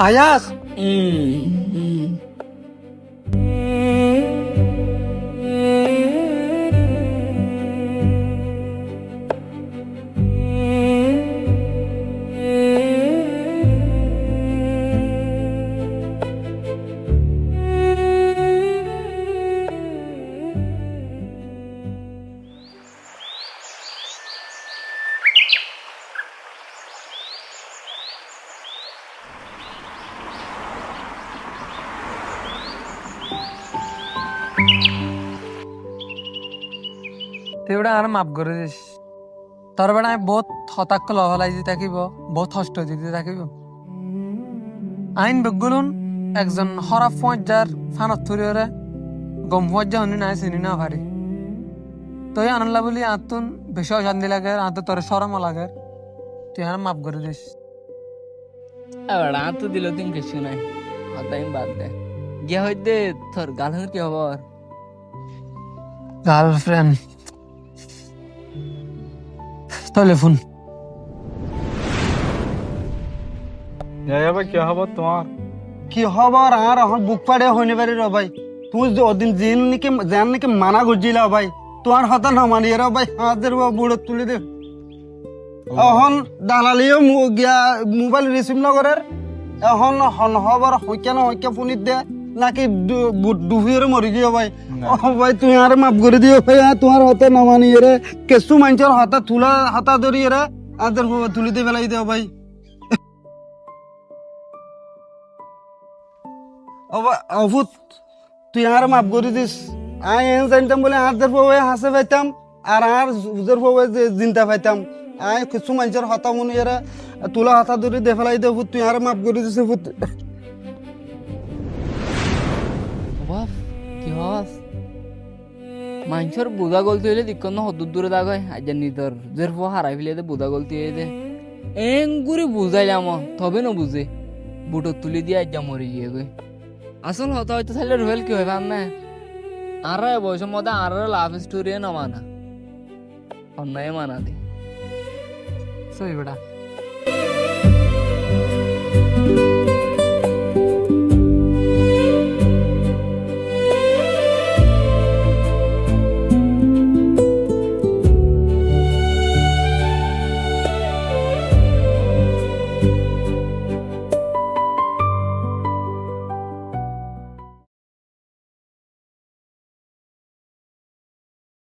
আয়াস তুই ওটা আর মাফ করে দিস। তোর বেড়া আমি বহুত হতাক্ষ লহলাই দিতে থাকিব, বহুত কষ্ট দিতে থাকিব। আইন বেগুলুন একজন হরাপ পর্যার ফানত থুরিওরে গম পর্যা হনি নাই চিনি না পারি। তুই আনলা বলি আতুন বেশি অশান্তি লাগে, আত তোর সরম লাগে, তুই আর মাফ করে দিস। এবার আত দিল দিন কিছু নাই, আমি বাদ দে। গিয়া হইতে তোর গালের কি খবর? গার্লফ্রেন্ড টেলিফোন ভাই কি খবর তোমার? কি খবর আর এখন বুক পাড়ে হইনি পারি র ভাই। তুমি ওদিন যেন নাকি মানা গুজিলা ভাই, তোমার হতা না মানি র ভাই, হাতের বুড়ো তুলি দে। এখন দালালিও গিয়া মোবাইল রিসিভ নগরের, এখন খবর হইকা না হইকা ফোনিত দে নাকি ডুবিয়ে মরি গিয়ে ভাই। ও ভাই তুমি আর মাফ করে দিও ভাই, তোমার হতা না মানি রে, কেসু মানুষের হতা তুলা হতা ধরি রে আদের তুলি দিয়ে ফেলাই দেও ভাই। অভূত তুই আর মাফ করে দিস। আই এন জানতাম বলে আদের বউয়ে হাসে পাইতাম আর উজের বউয়ে জিনতা পাইতাম। আই কিছু মানুষের হতা মনে এরা তুলা হাতা ধরে দে ফেলাই দে ভূত, তুই আর মাফ করে দিস ভূত। বাপ কি হস মানুষের বোঝা গলতি হইলে দিক না হদুর দূরে দাগ হয়। আজ নিতর জের ফো হারাই ফেলে বোঝা গলতি হয়ে দে এঙ্গুরি বুঝাইলাম তবে না বুঝে বুটো তুলি দিয়ে আজ মরি গিয়ে গই। আসল হতা হয়তো তাহলে রুহেল কি হয় ভাব না আর বয়সের মধ্যে আর লাভ স্টোরি না মানা অন্যায় মানা দি সই বেটা।